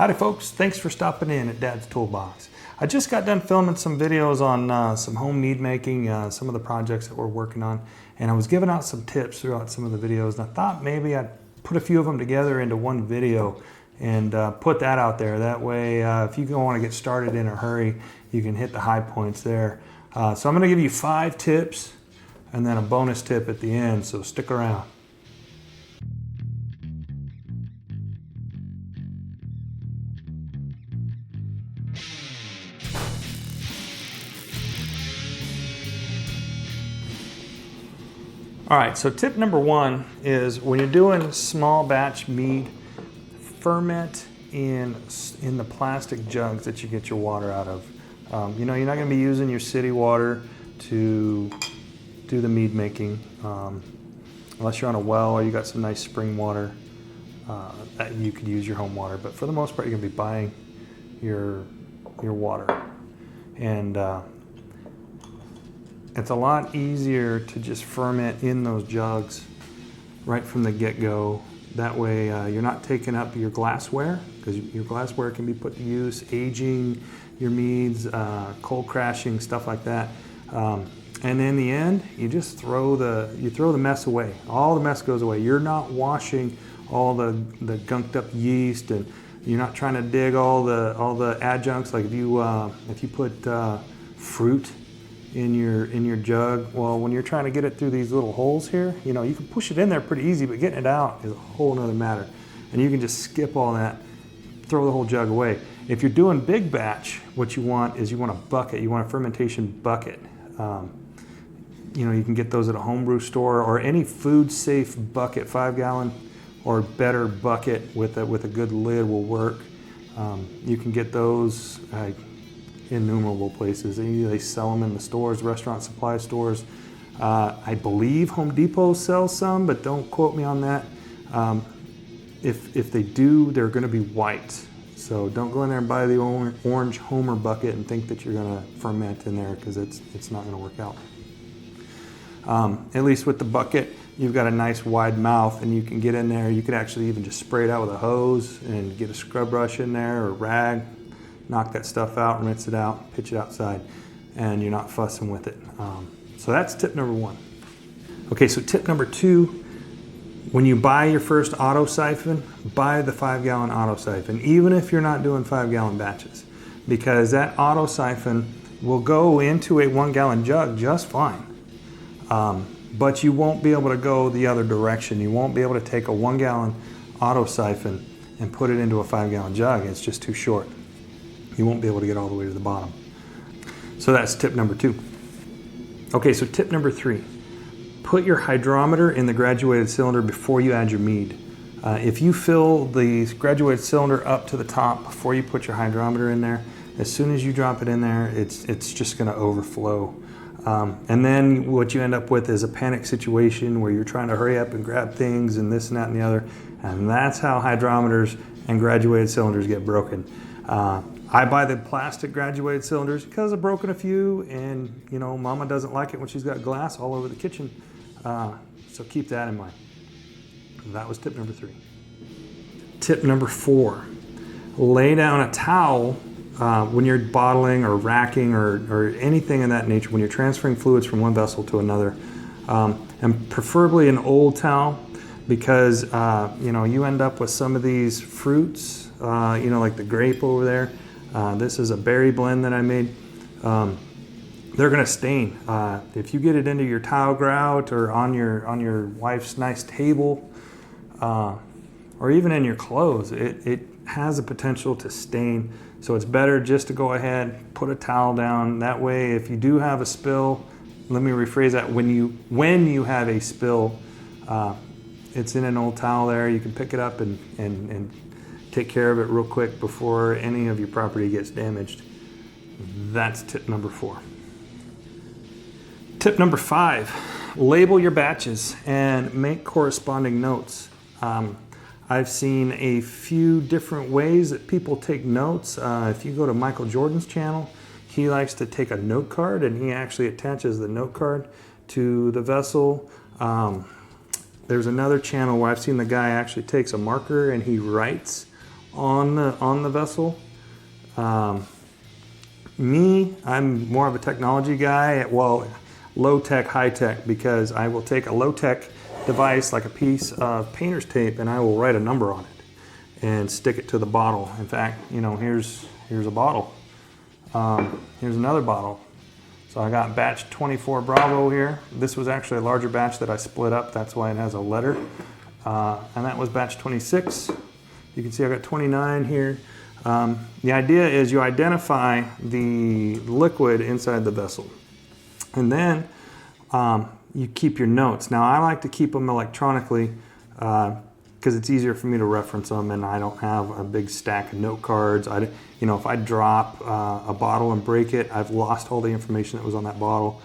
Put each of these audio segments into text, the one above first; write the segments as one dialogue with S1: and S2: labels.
S1: Howdy folks, thanks for stopping in at Dad's Toolbox. I just got done filming some videos on some home mead making, some of the projects that we're working on, and I was giving out some tips throughout some of the videos, and I thought maybe I'd put a few of them together into one video and put that out there. That way, if you want to get started in a hurry, you can hit the high points there. So I'm going to give you 5 tips and then a bonus tip at the end, so stick around. All right, so tip number 1 is when you're doing small batch mead, ferment in the plastic jugs that you get your water out of. You know, you're not going to be using your city water to do the mead making, unless you're on a well or you got some nice spring water that you could use your home water. But for the most part, you're going to be buying your water, and it's a lot easier to just ferment in those jugs right from the get-go. That way you're not taking up your glassware, because your glassware can be put to use, aging your meads, cold crashing, stuff like that. And in the end, you just throw the mess away. All the mess goes away. You're not washing all the gunked up yeast, and you're not trying to dig all the adjuncts. Like if you put fruit in your jug, well, when you're trying to get it through these little holes here, you know, you can push it in there pretty easy, but getting it out is a whole nother matter. And you can just skip all that, throw the whole jug away. If you're doing big batch, what you want is you want a bucket. You want a fermentation bucket. You know, you can get those at a homebrew store or any food safe bucket, 5-gallon or better bucket with a good lid will work. You can get those innumerable places. They sell them in the stores, restaurant supply stores. I believe Home Depot sells some, but don't quote me on that. If they do, they're going to be white. So don't go in there and buy the orange Homer bucket and think that you're going to ferment in there, because it's not going to work out. At least with the bucket, you've got a nice wide mouth, and you can get in there. You could actually even just spray it out with a hose and get a scrub brush in there or a rag, knock that stuff out, rinse it out, pitch it outside, and you're not fussing with it. So that's tip number 1. Okay, so tip number 2, when you buy your first auto siphon, buy the 5-gallon auto siphon, even if you're not doing 5-gallon batches, because that auto siphon will go into a 1-gallon jug just fine. But you won't be able to go the other direction. You won't be able to take a 1-gallon auto siphon and put it into a 5-gallon jug. It's just too short. You won't be able to get all the way to the bottom. So that's tip number 2. Okay, so tip number 3. Put your hydrometer in the graduated cylinder before you add your mead. If you fill the graduated cylinder up to the top before you put your hydrometer in there, as soon as you drop it in there, it's just going to overflow. And then what you end up with is a panic situation where you're trying to hurry up and grab things and this and that and the other. And that's how hydrometers and graduated cylinders get broken. I buy the plastic graduated cylinders because I've broken a few, and you know, Mama doesn't like it when she's got glass all over the kitchen. So keep that in mind. That was tip number 3. Tip number 4, lay down a towel when you're bottling or racking or anything of that nature, when you're transferring fluids from one vessel to another, and preferably an old towel, because you know, you end up with some of these fruits, you know, like the grape over there. This is a berry blend that I made. They're going to stain. If you get it into your towel grout or on your wife's nice table, or even in your clothes, it has a potential to stain. So it's better just to go ahead, put a towel down. That way, if you do have a spill, let me rephrase that, when you have a spill, it's in an old towel there. You can pick it up and take care of it real quick before any of your property gets damaged. That's tip number 4. Tip number 5, label your batches and make corresponding notes. I've seen a few different ways that people take notes. If you go to Michael Jordan's channel, he likes to take a note card, and he actually attaches the note card to the vessel. There's another channel where I've seen the guy actually takes a marker and he writes on the vessel. I'm more of a technology guy. Well, low tech, high tech, because I will take a low tech device like a piece of painter's tape and I will write a number on it and stick it to the bottle. In fact, here's a bottle. Here's another bottle. So I got batch 24 Bravo here. This was actually a larger batch that I split up. That's why it has a letter. And that was batch 26. You can see I got 29 here. The idea is you identify the liquid inside the vessel. And then you keep your notes. Now I like to keep them electronically because it's easier for me to reference them, and I don't have a big stack of note cards. If I drop a bottle and break it, I've lost all the information that was on that bottle.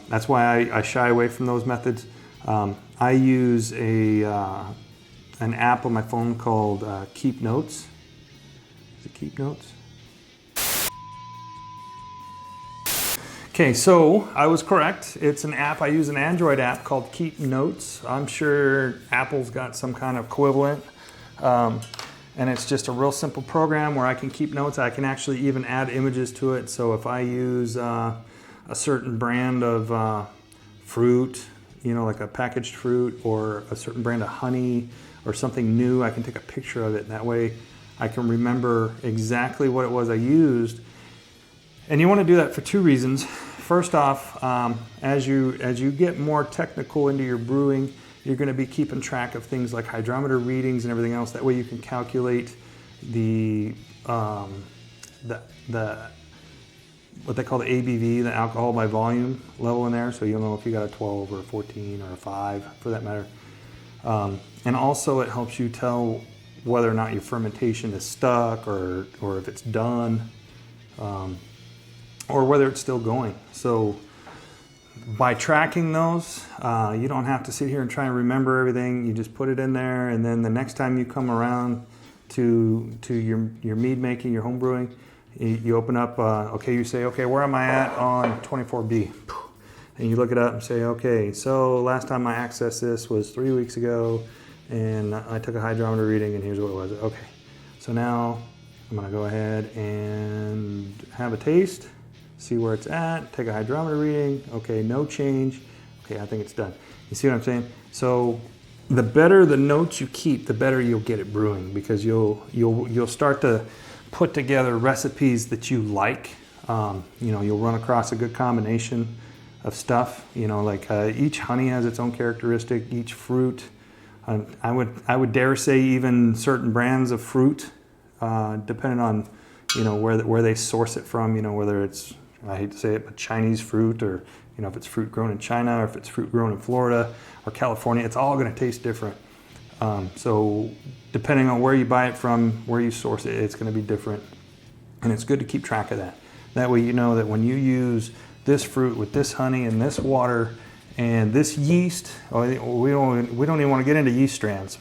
S1: That's why I shy away from those methods. I use an app on my phone called Keep Notes. Is it Keep Notes? Okay, so I was correct. It's an app. I use an Android app called Keep Notes. I'm sure Apple's got some kind of equivalent. And it's just a real simple program where I can keep notes. I can actually even add images to it. So if I use a certain brand of fruit, like a packaged fruit, or a certain brand of honey or something new, I can take a picture of it. And that way I can remember exactly what it was I used. And you want to do that for two reasons. First off, as you get more technical into your brewing, you're going to be keeping track of things like hydrometer readings and everything else. That way you can calculate the what they call the ABV, the alcohol by volume level in there. So you'll know if you got a 12 or a 14 or a 5 for that matter. And also it helps you tell whether or not your fermentation is stuck or if it's done. Or whether it's still going. So by tracking those, you don't have to sit here and try and remember everything. You just put it in there, and then the next time you come around to your mead making, your home brewing, you open up, you say, okay, where am I at on 24B? And you look it up and say, okay, so last time I accessed this was 3 weeks ago, and I took a hydrometer reading, and here's what it was. Okay, so now I'm gonna go ahead and have a taste. See where it's at, take a hydrometer reading. Okay, no change. Okay, I think it's done. You see what I'm saying? So the better the notes you keep, the better you'll get at brewing, because you'll start to put together recipes that you like. You'll run across a good combination of stuff. Each honey has its own characteristic, each fruit. I would dare say even certain brands of fruit, depending on where they source it from, whether it's, I hate to say it, but Chinese fruit, or if it's fruit grown in China, or if it's fruit grown in Florida or California, it's all going to taste different. So depending on where you buy it from, where you source it, it's going to be different. And it's good to keep track of that. That way you know that when you use this fruit with this honey and this water and this yeast, we don't even want to get into yeast strands.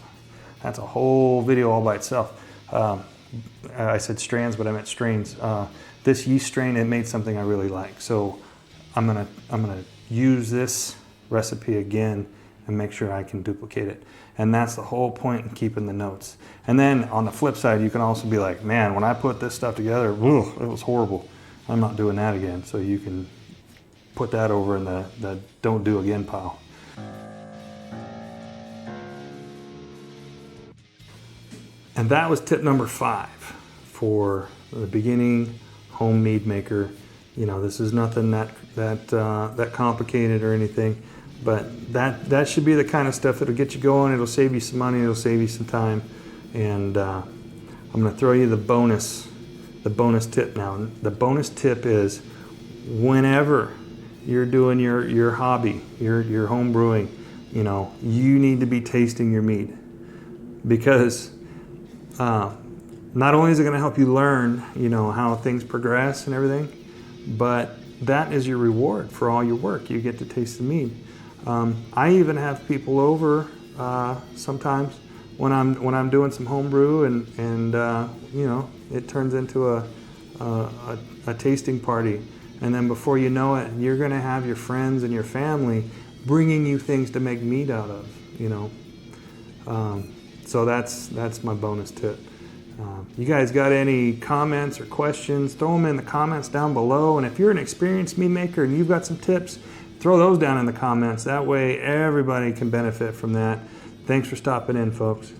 S1: That's a whole video all by itself. I said strands, but I meant strains. This yeast strain, it made something I really like. So I'm gonna use this recipe again and make sure I can duplicate it. And that's the whole point in keeping the notes. And then on the flip side, you can also be like, man, when I put this stuff together, it was horrible. I'm not doing that again. So you can put that over in the don't do again pile. And that was tip number 5 for the beginning home mead maker. This is nothing that complicated or anything, but that should be the kind of stuff that'll get you going. It'll save you some money. It'll save you some time. And I'm going to throw you the bonus tip now. The bonus tip is, whenever you're doing your hobby, your home brewing, you need to be tasting your mead, because not only is it going to help you learn, how things progress and everything, but that is your reward for all your work. You get to taste the mead. I even have people over sometimes when I'm doing some home brew, and it turns into a tasting party, and then before you know it, you're going to have your friends and your family bringing you things to make mead out of. So that's my bonus tip. You guys got any comments or questions, throw them in the comments down below. And if you're an experienced mead maker and you've got some tips, throw those down in the comments. That way everybody can benefit from that. Thanks for stopping in, folks.